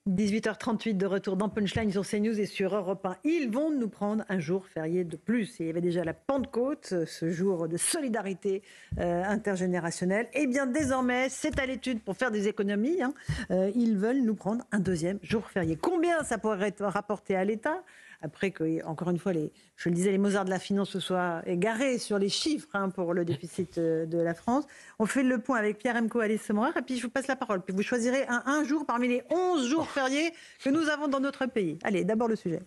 18h38 de retour dans Punchline sur CNews et sur Europe 1. Ils vont nous prendre un jour férié de plus. Il y avait déjà la Pentecôte, ce jour de solidarité intergénérationnelle. Et bien désormais, c'est à l'étude pour faire des économies. Ils veulent nous prendre un deuxième jour férié. Combien ça pourrait être rapporté à l'État ? Après que, encore une fois, je le disais, les Mozarts de la finance se soient égarés sur les chiffres pour le déficit de la France. On fait le point avec Pierre Emco, Alice Sommerer, et puis je vous passe la parole. Puis vous choisirez un jour parmi les 11 jours fériés que nous avons dans notre pays. Allez, d'abord le sujet.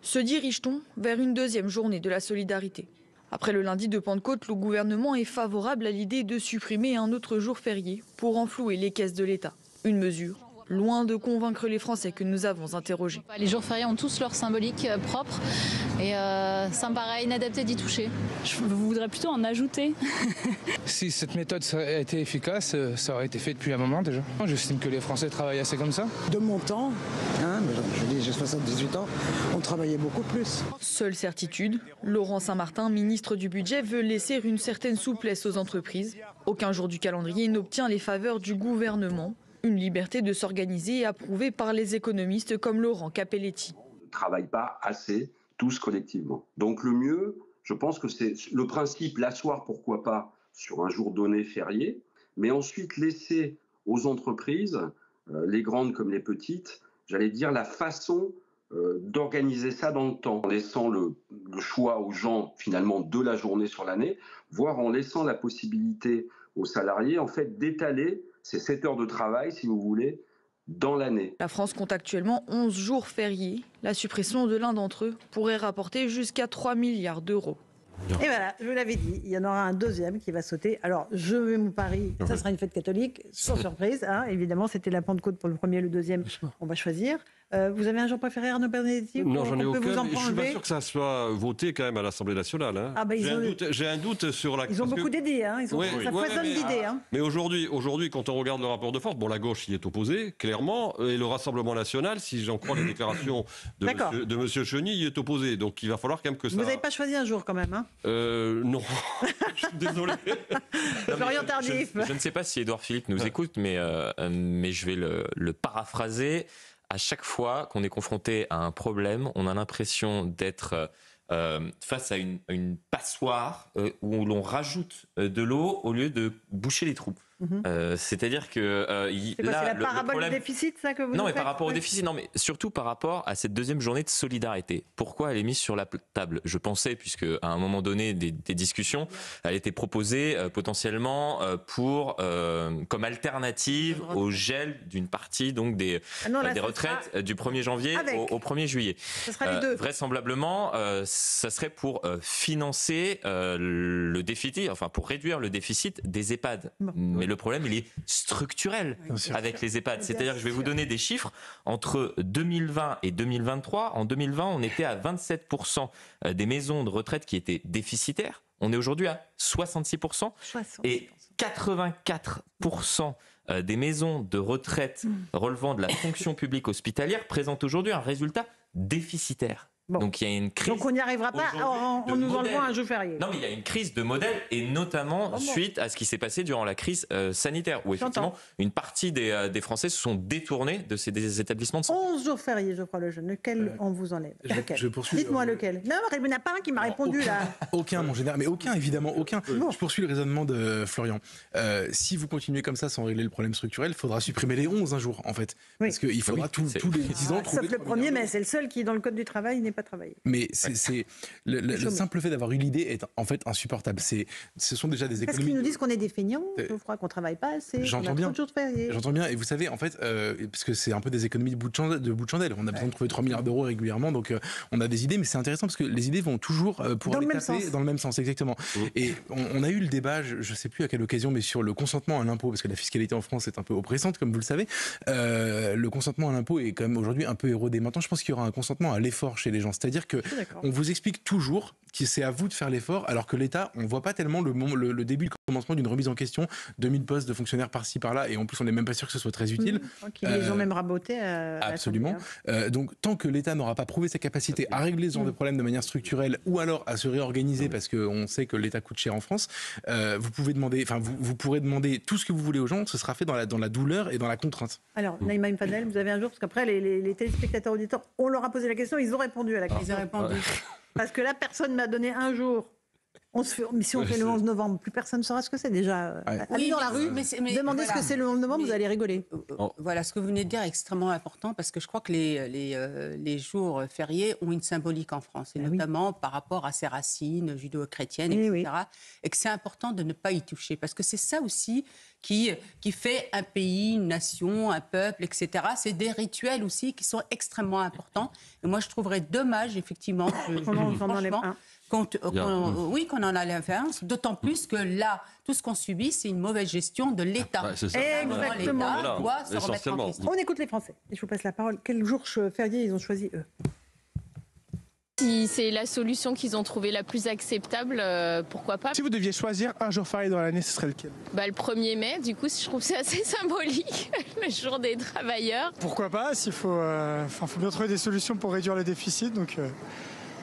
Se dirige-t-on vers une deuxième journée de la solidarité ? Après le lundi de Pentecôte, le gouvernement est favorable à l'idée de supprimer un autre jour férié pour renflouer les caisses de l'État. Une mesure loin de convaincre les Français que nous avons interrogés. Les jours fériés ont tous leur symbolique propre et ça me paraît inadapté d'y toucher. Je voudrais plutôt en ajouter. Si cette méthode a été efficace, ça aurait été fait depuis un moment déjà. J'estime que les Français travaillent assez comme ça. De mon temps, j'ai 78 ans, on travaillait beaucoup plus. Seule certitude, Laurent Saint-Martin, ministre du Budget, veut laisser une certaine souplesse aux entreprises. Aucun jour du calendrier n'obtient les faveurs du gouvernement. Une liberté de s'organiser et approuvée par les économistes comme Laurent Capelletti. On ne travaille pas assez, tous collectivement. Donc le mieux, je pense que c'est le principe, l'asseoir pourquoi pas sur un jour donné férié, mais ensuite laisser aux entreprises, les grandes comme les petites, j'allais dire la façon d'organiser ça dans le temps, en laissant le choix aux gens finalement de la journée sur l'année, voire en laissant la possibilité aux salariés en fait d'étaler ces 7 heures de travail, si vous voulez, dans l'année. La France compte actuellement 11 jours fériés. La suppression de l'un d'entre eux pourrait rapporter jusqu'à 3 milliards d'euros. Et voilà, je vous l'avais dit, il y en aura un deuxième qui va sauter. Alors, je mets mon pari, ça sera une fête catholique, sans surprise. Évidemment, c'était la Pentecôte pour le premier, le deuxième, on va choisir. Vous avez un jour préféré, Arnaud Benedetti? Non, j'en ai aucun. Je ne suis pas sûr que ça soit voté quand même à l'Assemblée nationale. J'ai un doute sur la... Ils ont beaucoup d'idées, ça foisonne d'idées. Mais aujourd'hui, quand on regarde le rapport de force, la gauche y est opposée, clairement, et le Rassemblement national, si j'en crois les déclarations de M. Cheny, y est opposé. Donc il va falloir quand même que ça... Vous n'avez pas choisi un jour quand même, non, je suis désolé. Florian Tardif. Je ne sais pas si Édouard Philippe nous écoute, mais je vais le paraphraser. À chaque fois qu'on est confronté à un problème, on a l'impression d'être face à une passoire où l'on rajoute de l'eau au lieu de boucher les trous. C'est-à-dire que c'est la parabole du déficit, ça que vous non, mais par rapport au déficit, non, mais surtout par rapport à cette deuxième journée de solidarité. Pourquoi elle est mise sur la table ? Je pensais, puisque à un moment donné des discussions, elle était proposée potentiellement comme alternative au gel d'une partie donc des retraites du 1er janvier au 1er juillet. Ce sera les deux. Vraisemblablement, ça serait pour financer le déficit, enfin pour réduire le déficit des EHPAD. Mais le problème, il est structurel avec les EHPAD. C'est-à-dire que je vais vous donner des chiffres. Entre 2020 et 2023, en 2020, on était à 27% des maisons de retraite qui étaient déficitaires. On est aujourd'hui à 66%. Et 84% des maisons de retraite relevant de la fonction publique hospitalière présentent aujourd'hui un résultat déficitaire. Bon. Donc il y a une crise. Donc on n'y arrivera pas en nous enlevant un jour férié. Non, mais il y a une crise de modèle, et notamment suite à ce qui s'est passé durant la crise sanitaire, où effectivement une partie des Français se sont détournés de ces établissements de santé. 11 jours fériés, Geoffroy Lejeune. Lequel on vous enlève? Je poursuis. Dites-moi lequel. Non, il n'y en a pas un qui m'a répondu là. Aucun, mon général. Mais aucun, évidemment, aucun. Bon. Je poursuis le raisonnement de Florian. Si vous continuez comme ça sans régler le problème structurel, il faudra supprimer les 11 un jour, en fait. Oui. Parce qu'il faudra tous les 10 ans trouver... Sauf le 1er mai, c'est le seul qui, dans le code du travail, n'est pas travaillé. Mais le simple fait d'avoir eu l'idée est en fait insupportable. Ce sont déjà des économies. Parce qu'ils nous disent qu'on est des feignants, qu'on ne travaille pas assez, J'entends bien. J'entends bien. Et vous savez, en fait, parce que c'est un peu des économies de bout de chandelle. On a besoin de trouver 3 milliards d'euros régulièrement, donc on a des idées, mais c'est intéressant parce que les idées vont toujours pour aller taper dans le même sens, exactement. Et on a eu le débat, je ne sais plus à quelle occasion, mais sur le consentement à l'impôt, parce que la fiscalité en France est un peu oppressante, comme vous le savez. Le consentement à l'impôt est quand même aujourd'hui un peu érodé. Maintenant, je pense qu'il y aura un consentement à l'effort chez les gens. gens. C'est-à-dire qu'on vous explique toujours que c'est à vous de faire l'effort, alors que l'État, on ne voit pas tellement le début, le commencement d'une remise en question, 2000 postes de fonctionnaires par-ci, par-là, et en plus on n'est même pas sûr que ce soit très utile. Ils les ont même rabotés. Absolument. Donc tant que l'État n'aura pas prouvé sa capacité à régler ce genre de problème de manière structurelle, ou alors à se réorganiser, parce qu'on sait que l'État coûte cher en France, vous pourrez demander tout ce que vous voulez aux gens, ce sera fait dans la douleur et dans la contrainte. Alors, Naïma Mfadel, vous avez un jour, parce qu'après les téléspectateurs auditeurs, on leur a posé la question, ils ont répondu à la question. Ils ont répondu. Parce que là, personne m'a donné un jour. Mais si on fait le 11 novembre, plus personne ne saura ce que c'est déjà. Allez dans la rue, demandez ce que c'est le 11 novembre, vous allez rigoler. Voilà, ce que vous venez de dire est extrêmement important parce que je crois que les jours fériés ont une symbolique en France, et notamment par rapport à ses racines judéo-chrétiennes, etc. Et que c'est important de ne pas y toucher parce que c'est ça aussi qui fait un pays, une nation, un peuple, etc. C'est des rituels aussi qui sont extrêmement importants. Et moi, je trouverais dommage, effectivement, qu'on en a l'influence, d'autant plus que là, tout ce qu'on subit, c'est une mauvaise gestion de l'État. Exactement. L'État doit se remettre en question. On écoute les Français. Et je vous passe la parole. Quel jour férié ils ont choisi, eux? Si c'est la solution qu'ils ont trouvée la plus acceptable, pourquoi pas. Si vous deviez choisir un jour férié dans l'année, ce serait lequel? Le 1er mai, du coup, je trouve que c'est assez symbolique, le jour des travailleurs. Pourquoi pas, s'il faut bien trouver des solutions pour réduire le déficit, donc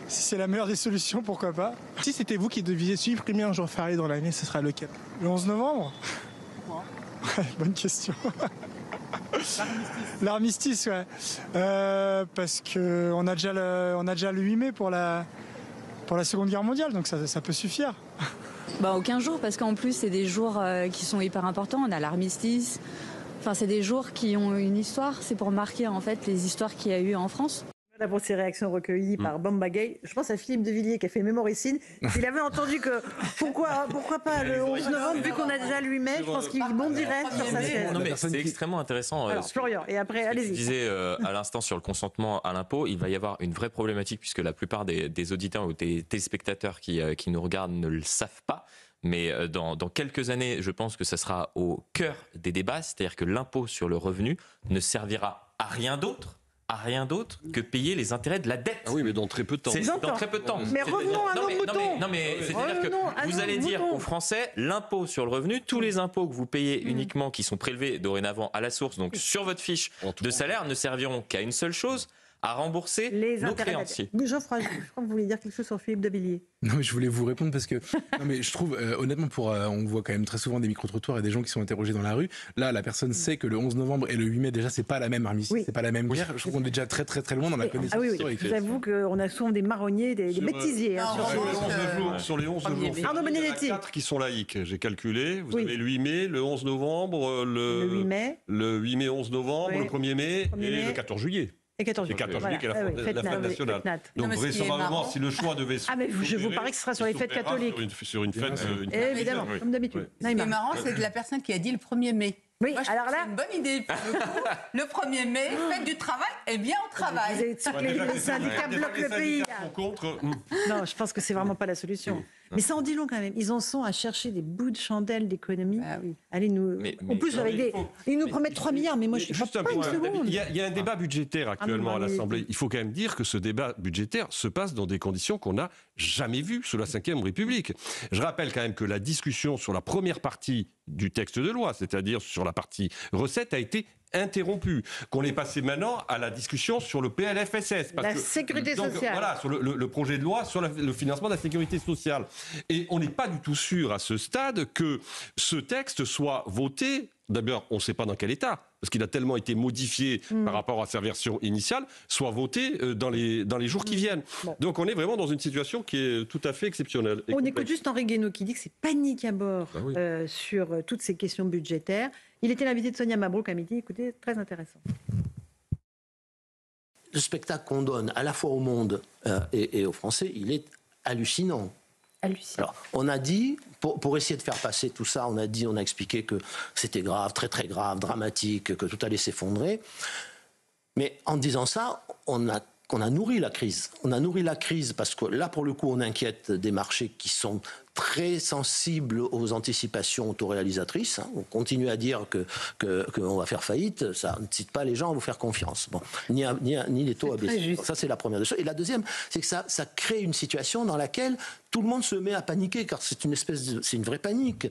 si c'est la meilleure des solutions, pourquoi pas. Si c'était vous qui deviez supprimer un jour férié dans l'année, ce serait lequel? Le 11 novembre? Pourquoi? Bonne question. L'armistice, ouais. Parce qu'on a déjà le 8 mai pour la Seconde Guerre mondiale, donc ça peut suffire. Aucun jour, parce qu'en plus, c'est des jours qui sont hyper importants. On a l'armistice. Enfin, c'est des jours qui ont une histoire. C'est pour marquer, en fait, les histoires qu'il y a eu en France. Voilà pour ces réactions recueillies par Bamba Gay. Je pense à Philippe de Villiers qui a fait Mémoricine. S'il avait entendu que pourquoi pas le 11 novembre, vu qu'on a déjà le 8 mai, je pense qu'il bondirait sur sa chaise. Non, mais c'est extrêmement intéressant. Alors, Florian, et après, allez-y. Je disais à l'instant sur le consentement à l'impôt, il va y avoir une vraie problématique puisque la plupart des auditeurs ou des téléspectateurs qui nous regardent ne le savent pas. Mais dans quelques années, je pense que ça sera au cœur des débats, c'est-à-dire que l'impôt sur le revenu ne servira à rien d'autre que payer les intérêts de la dette. Ah oui, mais dans très peu de temps. Dans très peu de temps. Mais revenons à nos moutons. Non, mais c'est-à-dire que vous allez dire aux Français, l'impôt sur le revenu, tous les impôts que vous payez uniquement, qui sont prélevés dorénavant à la source, donc sur votre fiche de salaire, ne serviront qu'à une seule chose, à rembourser nos créanciers. Geoffroy, je crois que vous voulez dire quelque chose sur Philippe de Villiers. Non, mais je voulais vous répondre parce que non, mais je trouve honnêtement on voit quand même très souvent des micro-trottoirs et des gens qui sont interrogés dans la rue. Là, la personne sait que le 11 novembre et le 8 mai déjà c'est pas la même armistice, c'est pas la même guerre. Je trouve qu'on est déjà très très très loin dans la connaissance historique. J'avoue qu'on a souvent des marronniers, des bêtisiers sur les 11 jours. Arnaud Benedetti. Il y en a 4 qui sont laïques. J'ai calculé. Vous avez le 8 mai, le 11 novembre, le 8 mai, 11 novembre, le 1er mai et le 14 juillet. Et 14 juillet, qui est la fête nationale. Donc vraisemblablement, si le choix devait se je vous parie que ce sera sur les fêtes catholiques. Sur une fête. Évidemment, comme d'habitude. Ce qui est marrant, c'est de la personne qui a dit le 1er mai. Oui, moi, alors là, c'est une bonne idée. Le 1er mai, fête du travail, eh bien on travaille. Les syndicats bloquent le pays. Non, je pense que c'est vraiment pas la solution. Mais ça en dit long quand même. Ils en sont à chercher des bouts de chandelle d'économie. Allez nous. En plus, ils nous promettent 3 milliards, mais moi je ne crois pas une seconde. Il y a un débat budgétaire actuellement à l'Assemblée. Il faut quand même dire que ce débat budgétaire se passe dans des conditions qu'on n'a jamais vues sous la Ve République. Je rappelle quand même que la discussion sur la première partie du texte de loi, c'est-à-dire sur la partie recettes, a été interrompu, qu'on est passé maintenant à la discussion sur le PLFSS. La sécurité sociale. Voilà, sur le projet de loi sur le financement de la sécurité sociale. Et on n'est pas du tout sûr à ce stade que ce texte soit voté. D'abord, on ne sait pas dans quel état, parce qu'il a tellement été modifié par rapport à sa version initiale, soit voté dans les jours qui viennent. Bon. Donc on est vraiment dans une situation qui est tout à fait exceptionnelle. On écoute juste Henri Guénaud qui dit que c'est panique à bord sur toutes ces questions budgétaires. Il était l'invité de Sonia Mabrouk à midi. Écoutez, très intéressant. Le spectacle qu'on donne à la fois au monde et aux Français, il est hallucinant. Alors, on a dit, pour essayer de faire passer tout ça, on a expliqué que c'était grave, très très grave, dramatique, que tout allait s'effondrer. Mais en disant ça, on a nourri la crise. On a nourri la crise parce que là, pour le coup, on inquiète des marchés qui sont très sensible aux anticipations autoréalisatrices. On continue à dire qu'on va faire faillite, ça n'incite pas les gens à vous faire confiance. Bon, ni les taux à baisser. Ça, c'est la première des choses. Et la deuxième, c'est que ça crée une situation dans laquelle tout le monde se met à paniquer, car c'est une vraie panique.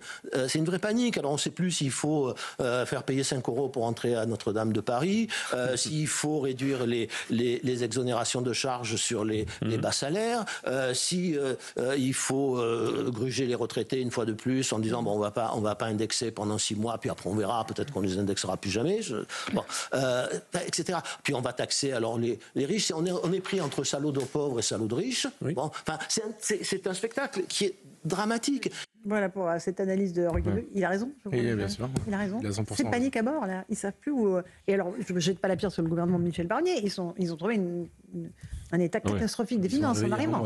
C'est une vraie panique. Alors on ne sait plus s'il faut faire payer 5 € pour entrer à Notre-Dame de Paris, s'il faut réduire les exonérations de charges sur les bas salaires, il faut gruger les retraités une fois de plus en disant bon, on va pas indexer pendant 6 mois, puis après on verra, peut-être qu'on les indexera plus jamais, etc. Puis on va taxer alors les riches. On est pris entre salauds de pauvres et salauds de riches. Oui. Bon, enfin, c'est un spectacle qui est dramatique. Voilà pour cette analyse de Roger. Il a raison. Bien sûr. Il a raison. Il a 100% C'est panique à bord, là. Ils ne savent plus où. Et alors, je ne jette pas la pierre sur le gouvernement de Michel Barnier. Ils ont trouvé un état catastrophique des finances en arrivant.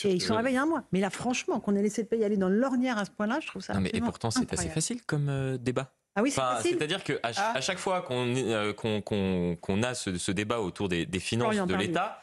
Et ils sont réveillés un mois. Mais là, franchement, qu'on ait laissé le pays aller dans l'ornière à ce point-là, je trouve ça. Et pourtant, c'est assez facile comme débat. Ah oui, c'est-à-dire qu'à chaque fois qu'on a ce débat autour des finances de l'État,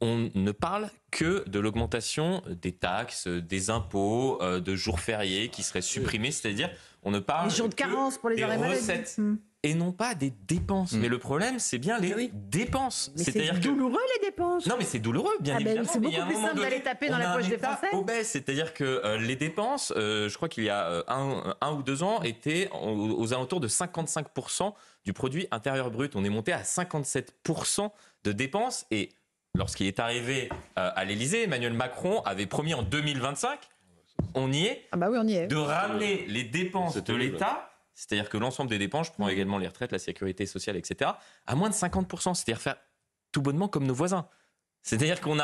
on ne parle que de l'augmentation des taxes, des impôts, de jours fériés qui seraient supprimés. C'est-à-dire, on ne parle les jours de carence pour les arrêts maladie. Recettes. Et non pas des dépenses. Mais le problème, c'est bien les dépenses. Mais c'est douloureux, les dépenses. Non, mais c'est douloureux, bien évidemment. C'est beaucoup plus simple d'aller taper dans la poche des Français. Obèse, c'est-à-dire que les dépenses, je crois qu'il y a un ou 2 ans, étaient aux alentours de 55% du produit intérieur brut. On est monté à 57% de dépenses. Et lorsqu'il est arrivé à l'Élysée, Emmanuel Macron avait promis en 2025, on y est, de ramener les dépenses de l'État. C'est-à-dire que l'ensemble des dépenses, je prends également les retraites, la sécurité sociale, etc., à moins de 50%. C'est-à-dire faire tout bonnement comme nos voisins. C'est-à-dire qu'on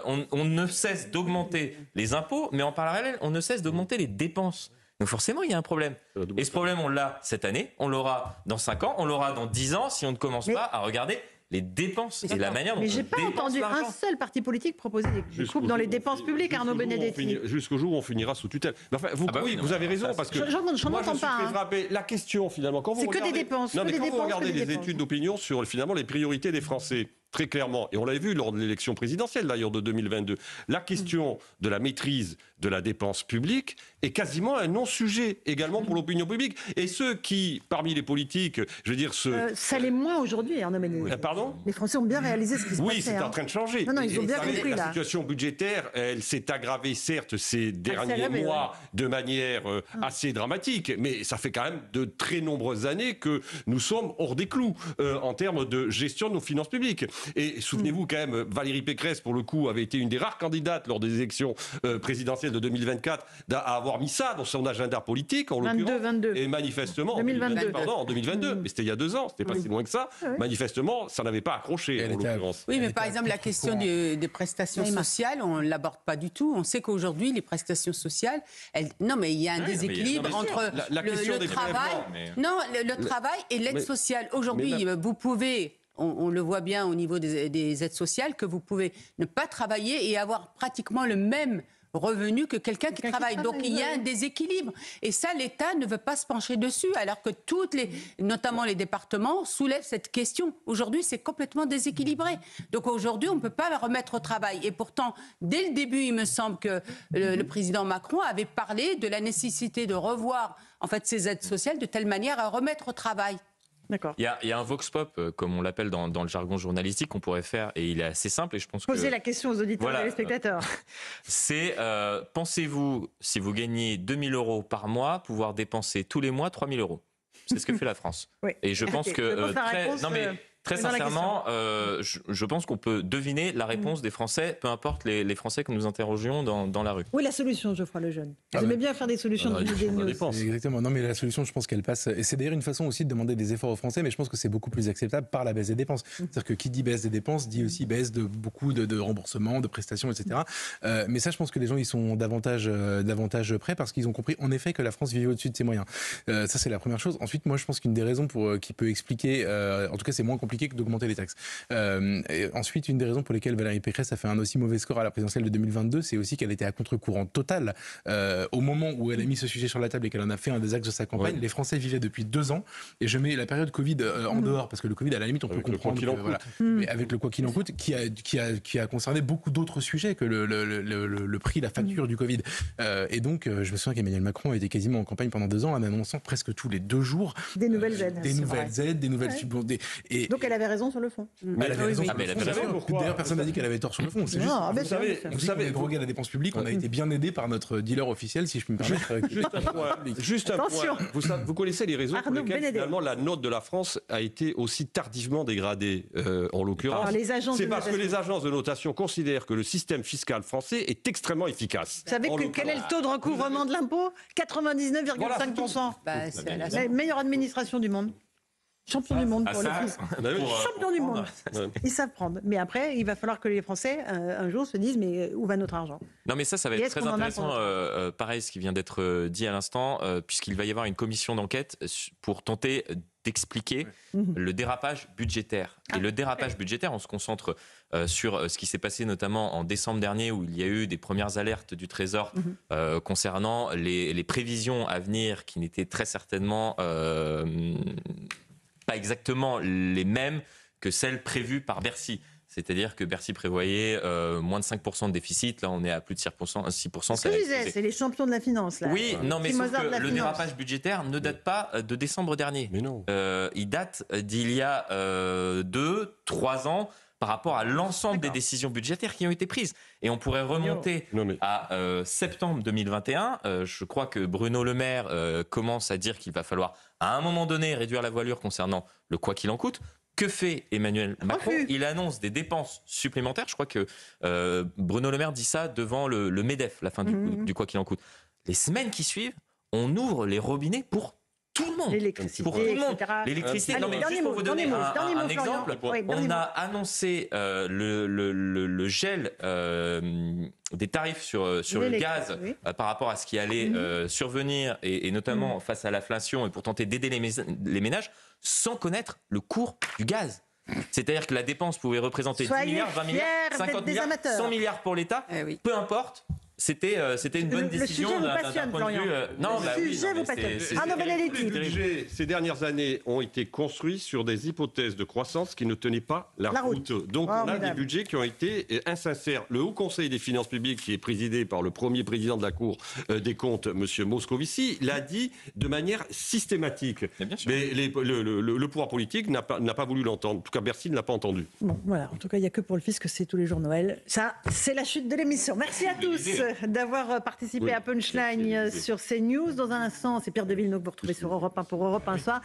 on ne cesse d'augmenter les impôts, mais en parallèle, on ne cesse d'augmenter les dépenses. Donc forcément, il y a un problème. Et ce problème, on l'a cette année, on l'aura dans 5 ans, on l'aura dans 10 ans, si on ne commence pas à regarder les dépenses et la manière dont on dépense l'argent. Mais j'ai pas entendu un seul parti politique proposer des coupes dans les dépenses publiques, Arnaud Benedetti. Jusqu'au jour où on finira sous tutelle. Enfin, vous avez raison, parce que je n'entends pas. La question, finalement, quand vous regardez... C'est que des dépenses. Non, mais quand vous regardez les études d'opinion sur, finalement, les priorités des Français, très clairement, et on l'a vu lors de l'élection présidentielle d'ailleurs de 2022, la question de la maîtrise de la dépense publique est quasiment un non-sujet également pour l'opinion publique. Et ceux qui, parmi les politiques, je veux dire... ça l'est moins aujourd'hui, Arnaud Benedetti. Pardon ? Les Français ont bien réalisé ce qui se passait. Oui, c'est en train de changer. Non, ils ont bien compris, là. La situation budgétaire, elle s'est aggravée, certes, ces derniers mois de manière assez dramatique, mais ça fait quand même de très nombreuses années que nous sommes hors des clous en termes de gestion de nos finances publiques. Et souvenez-vous quand même, Valérie Pécresse, pour le coup, avait été une des rares candidates lors des élections présidentielles de 2024 à avoir mis ça dans son agenda politique, en l'occurrence. 22. Et manifestement... 2022. Pardon, en 2022. Mais c'était il y a 2 ans, c'était pas si loin que ça. Manifestement, ça n'avait pas accroché, en l'occurrence. Oui, mais par exemple, la question des prestations sociales, on ne l'aborde pas du tout. On sait qu'aujourd'hui, les prestations sociales... Non, mais il y a un déséquilibre entre le travail... Non, le travail et l'aide sociale. Aujourd'hui, vous pouvez... On le voit bien au niveau des aides sociales, que vous pouvez ne pas travailler et avoir pratiquement le même revenu que quelqu'un qui travaille. Donc il y a un déséquilibre. Et ça, l'État ne veut pas se pencher dessus, alors que notamment les départements, soulèvent cette question. Aujourd'hui, c'est complètement déséquilibré. Donc aujourd'hui, on ne peut pas la remettre au travail. Et pourtant, dès le début, il me semble que le président Macron avait parlé de la nécessité de revoir en fait, ces aides sociales de telle manière à remettre au travail. D'accord. Il y a un vox pop, comme on l'appelle dans le jargon journalistique, qu'on pourrait faire, et il est assez simple, et je pense Poser la question aux auditeurs et aux spectateurs. C'est, pensez-vous, si vous gagnez 2 000 € par mois, pouvoir dépenser tous les mois 3 000 €? C'est ce que fait la France. Oui. Et je pense que... Très sincèrement, je pense qu'on peut deviner la réponse des Français, peu importe les Français que nous interrogions dans la rue. Oui, la solution, Geoffroy Lejeune. Vous aimez bien faire des solutions dans des news. Exactement. Non, mais la solution, je pense qu'elle passe. Et c'est d'ailleurs une façon aussi de demander des efforts aux Français, mais je pense que c'est beaucoup plus acceptable par la baisse des dépenses. C'est-à-dire que qui dit baisse des dépenses dit aussi baisse de beaucoup de remboursements, de prestations, etc. Mais ça, je pense que les gens, ils sont davantage prêts parce qu'ils ont compris, en effet, que la France vivait au-dessus de ses moyens. Ça, c'est la première chose. Ensuite, moi, je pense qu'une des raisons qui peut expliquer, en tout cas, c'est moins compliqué compliqué que d'augmenter les taxes. Et ensuite, une des raisons pour lesquelles Valérie Pécresse a fait un aussi mauvais score à la présidentielle de 2022, c'est aussi qu'elle était à contre-courant total au moment où elle a mis ce sujet sur la table et qu'elle en a fait un des axes de sa campagne. Les Français vivaient depuis 2 ans, et je mets la période Covid en dehors, parce que le Covid, à la limite, on peut comprendre. Mais avec le quoi qu'il en coûte, qui a concerné beaucoup d'autres sujets que le prix, la facture du Covid. Et donc, je me souviens qu'Emmanuel Macron a été quasiment en campagne pendant 2 ans en annonçant presque tous les 2 jours des nouvelles aides. Des nouvelles subventions. Donc elle avait raison sur le fond. Elle avait raison sur le fond. D'ailleurs, personne n'a dit qu'elle avait tort sur le fond. C'est juste, vous savez, droguer à la dépense publique, on a été bien aidé par notre dealer officiel, si je peux me permettre. Juste un point. Vous connaissez les raisons pour lesquelles finalement la note de la France a été aussi tardivement dégradée, en l'occurrence. C'est parce que les agences de notation considèrent que le système fiscal français est extrêmement efficace. Vous savez quel est le taux de recouvrement de l'impôt ? 99,5%. C'est la meilleure administration du monde. Champion du monde pour le fisc. Champion du monde. Ils savent prendre. Mais après, il va falloir que les Français, un jour, se disent mais où va notre argent ? Non, mais ça va être très intéressant. Pareil, ce qui vient d'être dit à l'instant, puisqu'il va y avoir une commission d'enquête pour tenter d'expliquer le dérapage budgétaire. Et le dérapage budgétaire, on se concentre sur ce qui s'est passé notamment en décembre dernier, où il y a eu des premières alertes du Trésor concernant les prévisions à venir qui n'étaient très certainement pas exactement les mêmes que celles prévues par Bercy. C'est-à-dire que Bercy prévoyait moins de 5% de déficit. Là, on est à plus de 6%. C'est ce que je disais, c'est les champions de la finance. Là. Oui, non, mais sauf que le dérapage budgétaire ne date pas de décembre dernier. Mais non. Il date d'il y a 2-3 ans par rapport à l'ensemble des décisions budgétaires qui ont été prises. Et on pourrait remonter à septembre 2021. Je crois que Bruno Le Maire commence à dire qu'il va falloir, à un moment donné, réduire la voilure concernant le quoi qu'il en coûte. Que fait Emmanuel Macron ? Il annonce des dépenses supplémentaires. Je crois que Bruno Le Maire dit ça devant le MEDEF, la fin du quoi qu'il en coûte. Les semaines qui suivent, on ouvre les robinets pour tout le monde. L'électricité, pour tout le monde. etc. L'électricité. Non, mais juste pour vous donner un exemple, on a annoncé le gel des tarifs sur le gaz par rapport à ce qui allait survenir, et notamment face à l'inflation, et pour tenter d'aider les ménages, sans connaître le cours du gaz. C'est-à-dire que la dépense pouvait représenter 10 milliards, 20 milliards, 50 milliards, 100 milliards pour l'État, peu importe. C'était une bonne décision d'un point de vue. Le sujet vous passionne. Les budgets ces dernières années ont été construits sur des hypothèses de croissance qui ne tenaient pas la route. Donc on a des budgets qui ont été insincères. Le Haut Conseil des finances publiques, qui est présidé par le premier président de la Cour des comptes, M. Moscovici, l'a dit de manière systématique. Mais le pouvoir politique n'a pas voulu l'entendre. En tout cas, Bercy ne l'a pas entendu. Bon, voilà. En tout cas, il n'y a que pour le fisc que c'est tous les jours Noël. Ça, c'est la chute de l'émission. Merci à tous d'avoir participé à Punchline sur CNews. Dans un instant, c'est Pierre de Villeneuve que vous retrouvez sur Europe 1 pour Europe 1 Soir.